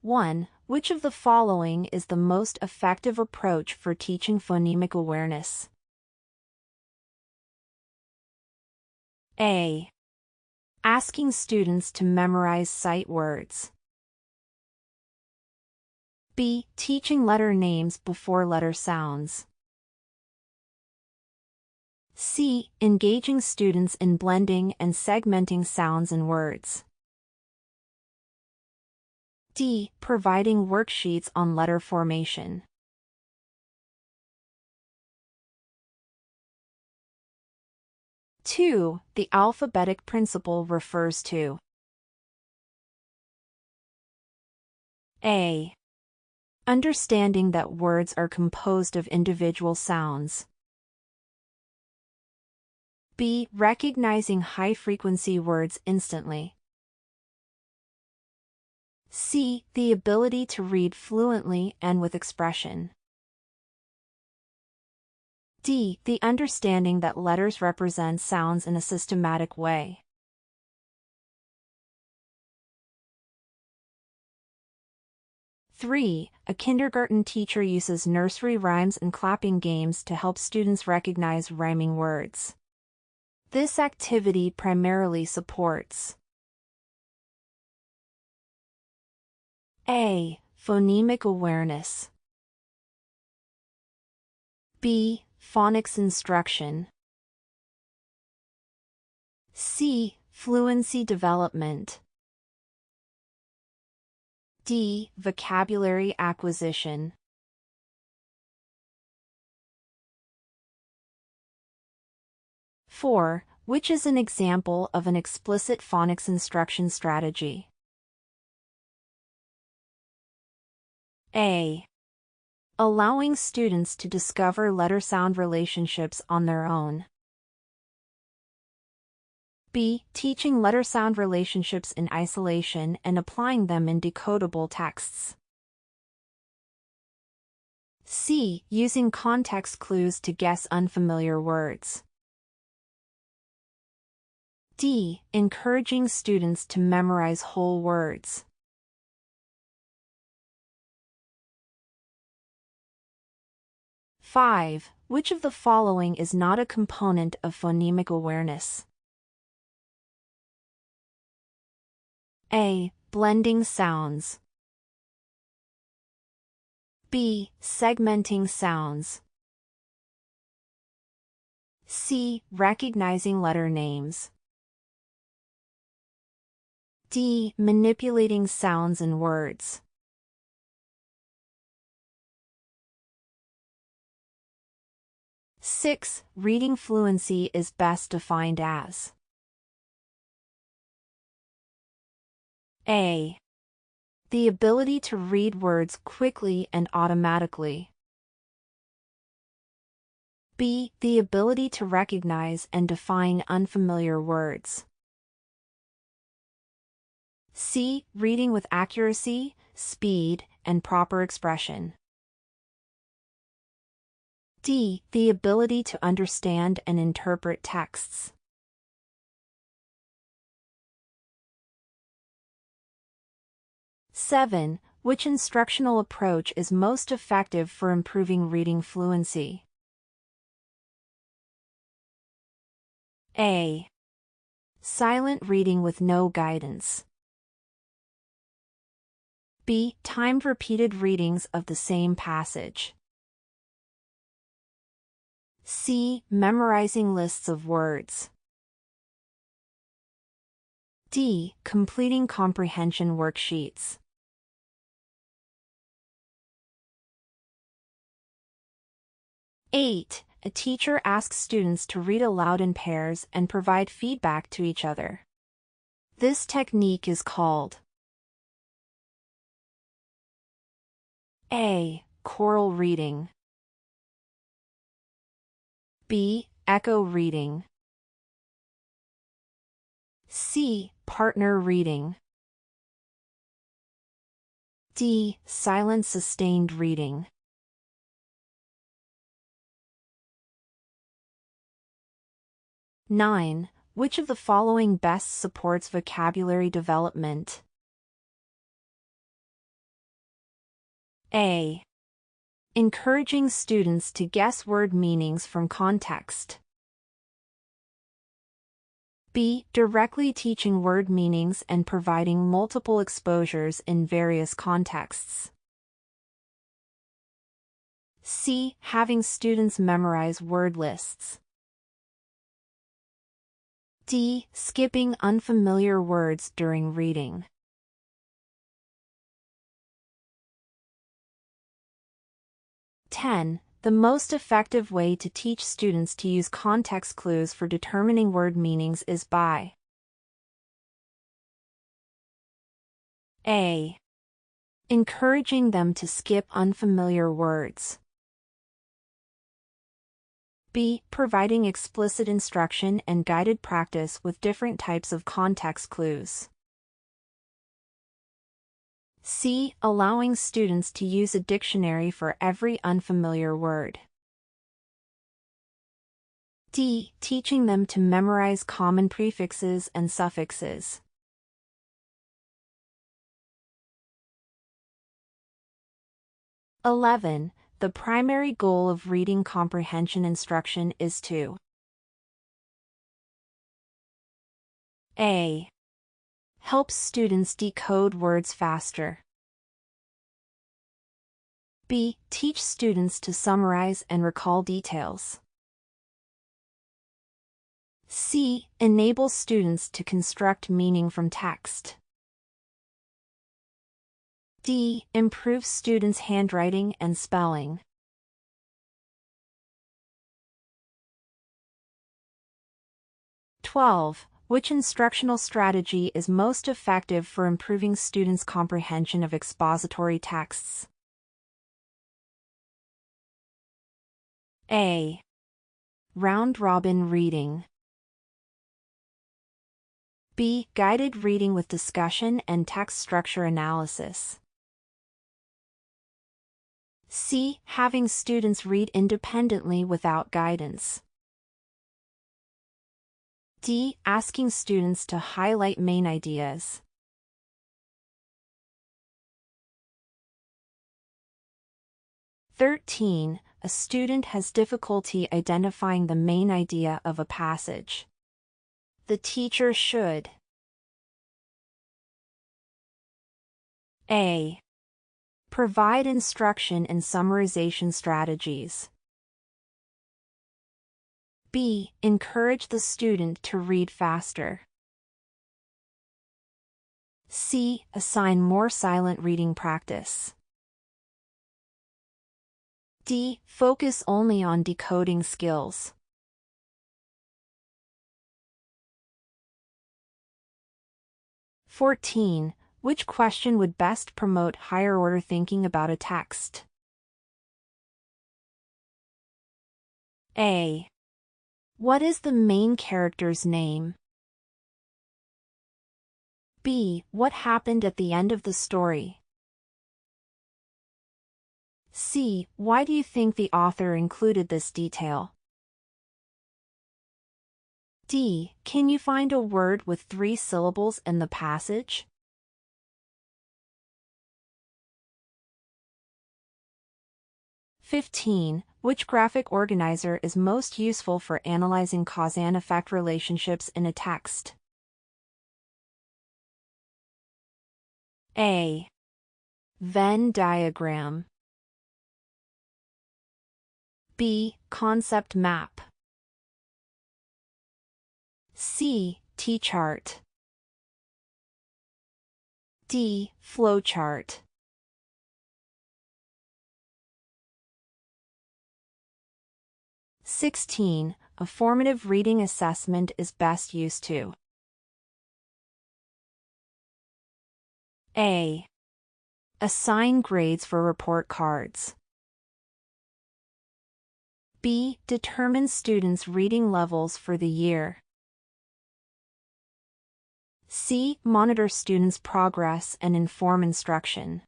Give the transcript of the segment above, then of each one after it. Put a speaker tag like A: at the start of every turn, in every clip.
A: 1. Which of the following is the most effective approach for teaching phonemic awareness? A. Asking students to memorize sight words. B. Teaching letter names before letter sounds. C. Engaging students in blending and segmenting sounds and words. D. Providing worksheets on letter formation. Two. The alphabetic principle refers to A. Understanding that words are composed of individual sounds. B. Recognizing high-frequency words instantly. C. The ability to read fluently and with expression. D. The understanding that letters represent sounds in a systematic way. Three. A kindergarten teacher uses nursery rhymes and clapping games to help students recognize rhyming words. This activity primarily supports A. Phonemic awareness. B. Phonics instruction. C. Fluency development. D. Vocabulary acquisition. Four. Which is an example of an explicit phonics instruction strategy? A. Allowing students to discover letter-sound relationships on their own. B. Teaching letter-sound relationships in isolation and applying them in decodable texts. C. Using context clues to guess unfamiliar words. D. Encouraging students to memorize whole words. Five. Which of the following is not a component of phonemic awareness? A. Blending sounds. B. Segmenting sounds. C. Recognizing letter names. D. Manipulating sounds and words. Six. Reading fluency is best defined as A. The ability to read words quickly and automatically. B. The ability to recognize and define unfamiliar words. C. Reading with accuracy, speed, and proper expression. D. The ability to understand and interpret texts. Seven. Which instructional approach is most effective for improving reading fluency? A. Silent reading with no guidance. B. Timed repeated readings of the same passage. C. Memorizing lists of words. D. Completing comprehension worksheets. Eight. A teacher asks students to read aloud in pairs and provide feedback to each other. This technique is called A. Choral reading. B. Echo reading. C. Partner reading. D. Silent sustained reading. Nine. Which of the following best supports vocabulary development? A. Encouraging students to guess word meanings from context. B. Directly teaching word meanings and providing multiple exposures in various contexts. C. Having students memorize word lists. D. Skipping unfamiliar words during reading. The most effective way to teach students to use context clues for determining word meanings is by A. Encouraging them to skip unfamiliar words. B. Providing explicit instruction and guided practice with different types of context clues. C. Allowing students to use a dictionary for every unfamiliar word. D. Teaching them to memorize common prefixes and suffixes. The primary goal of reading comprehension instruction is to A. Help students decode words faster. B. Teach students to summarize and recall details. C. Enable students to construct meaning from text. D. Improve students' handwriting and spelling. Which instructional strategy is most effective for improving students' comprehension of expository texts? A. Round-robin reading. B. Guided reading with discussion and text structure analysis. C. Having students read independently without guidance. D. Asking students to highlight main ideas. A student has difficulty identifying the main idea of a passage. The teacher should A. Provide instruction in summarization strategies. B. Encourage the student to read faster. C. Assign more silent reading practice. D. Focus only on decoding skills. Which question would best promote higher-order thinking about a text? A. What is the main character's name? B. What happened at the end of the story? C. Why do you think the author included this detail? D. Can you find a word with 3 syllables in the passage? Which graphic organizer is most useful for analyzing cause and effect relationships in a text? A. Venn diagram. B. Concept map. C. T-chart. D. Flowchart. A formative reading assessment is best used to A. Assign grades for report cards. B. Determine students' reading levels for the year. C. Monitor students' progress and inform instruction.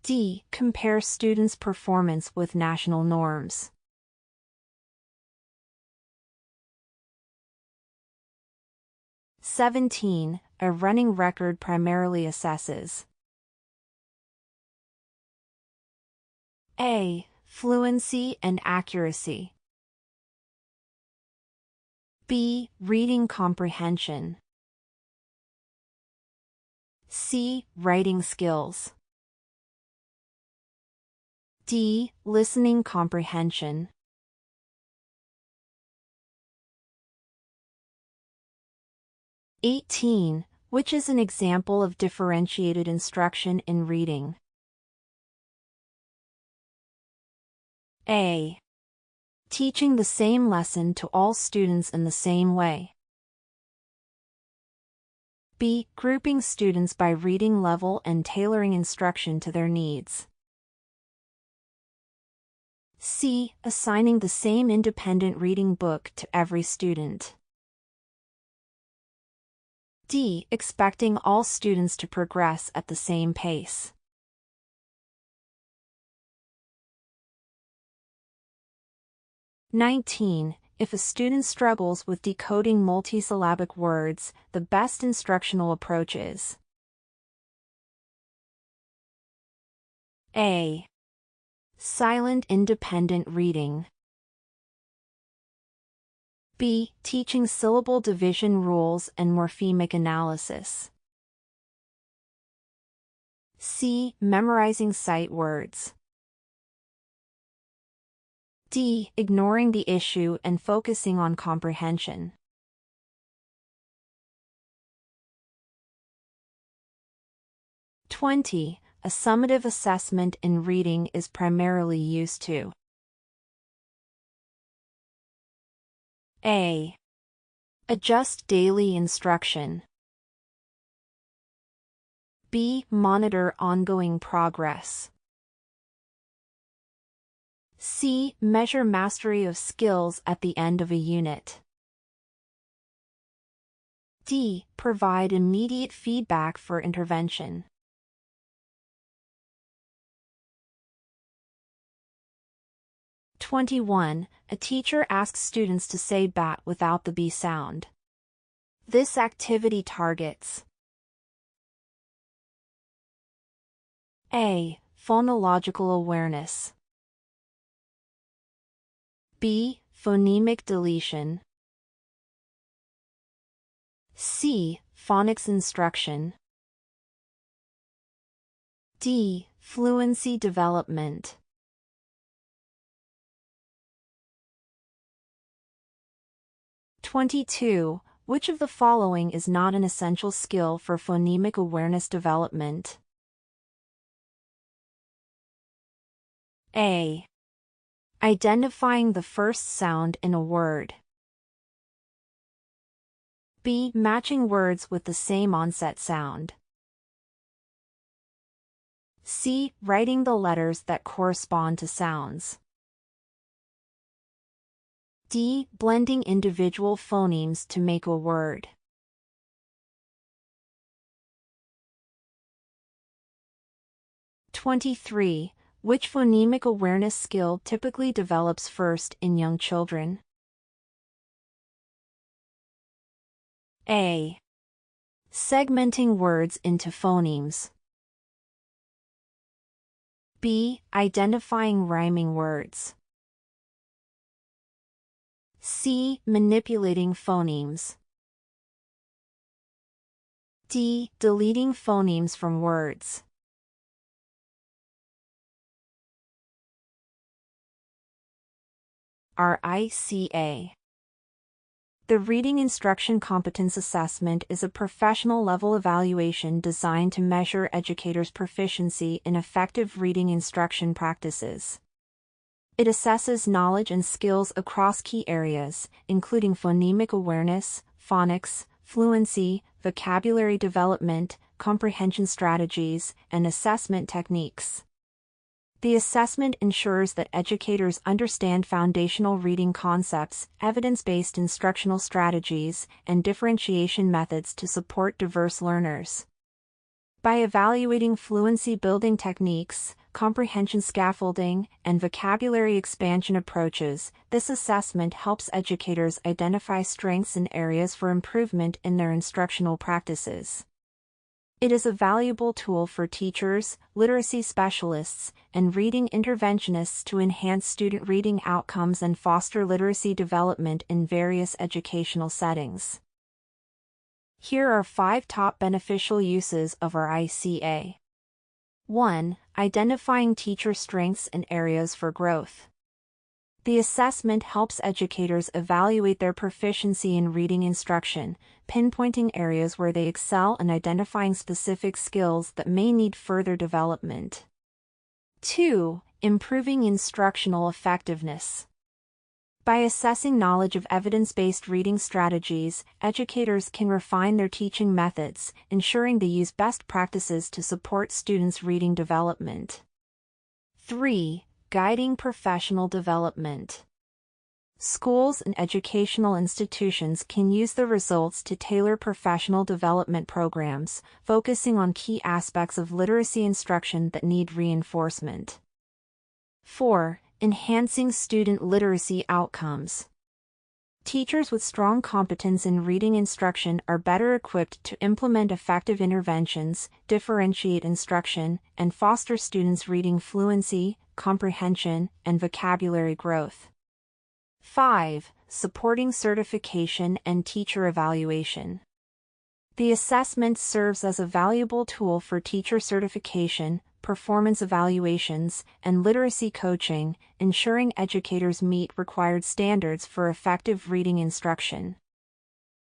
A: D. Compare students' performance with national norms. A running record primarily assesses A. Fluency and accuracy. B. Reading comprehension. C. Writing skills. D. Listening comprehension. Which is an example of differentiated instruction in reading? A. Teaching the same lesson to all students in the same way. B. Grouping students by reading level and tailoring instruction to their needs. C. Assigning the same independent reading book to every student. D. Expecting all students to progress at the same pace. If a student struggles with decoding multisyllabic words, the best instructional approach is: A. Silent independent reading. B. Teaching syllable division rules and morphemic analysis. C. Memorizing sight words. D. Ignoring the issue and focusing on comprehension. A summative assessment in reading is primarily used to: A. Adjust daily instruction. B. Monitor ongoing progress. C. Measure mastery of skills at the end of a unit. D. Provide immediate feedback for intervention. A teacher asks students to say bat without the B sound. This activity targets: A. Phonological awareness. B. Phonemic deletion. C. Phonics instruction. D. Fluency development. Which of the following is not an essential skill for phonemic awareness development? A. Identifying the first sound in a word. B. Matching words with the same onset sound. C. Writing the letters that correspond to sounds. D. Blending individual phonemes to make a word. Which phonemic awareness skill typically develops first in young children? A. Segmenting words into phonemes. B. Identifying rhyming words. C. Manipulating phonemes. D. Deleting phonemes from words. RICA. The Reading Instruction Competence Assessment is a professional-level evaluation designed to measure educators' proficiency in effective reading instruction practices. It assesses knowledge and skills across key areas, including phonemic awareness, phonics, fluency, vocabulary development, comprehension strategies, and assessment techniques. The assessment ensures that educators understand foundational reading concepts, evidence-based instructional strategies, and differentiation methods to support diverse learners. By evaluating fluency-building techniques, comprehension scaffolding, and vocabulary expansion approaches, this assessment helps educators identify strengths and areas for improvement in their instructional practices. It is a valuable tool for teachers, literacy specialists, and reading interventionists to enhance student reading outcomes and foster literacy development in various educational settings. Here are 5 top beneficial uses of our RICA. 1. Identifying teacher strengths and areas for growth. The assessment helps educators evaluate their proficiency in reading instruction, pinpointing areas where they excel and identifying specific skills that may need further development. 2. Improving instructional effectiveness. By assessing knowledge of evidence-based reading strategies, educators can refine their teaching methods, ensuring they use best practices to support students' reading development. 3. Guiding professional development. Schools and educational institutions can use the results to tailor professional development programs, focusing on key aspects of literacy instruction that need reinforcement. 4. Enhancing student literacy outcomes. Teachers with strong competence in reading instruction are better equipped to implement effective interventions, differentiate instruction, and foster students' reading fluency, comprehension, and vocabulary growth. 5. Supporting certification and teacher evaluation. The assessment serves as a valuable tool for teacher certification, performance evaluations, and literacy coaching, ensuring educators meet required standards for effective reading instruction.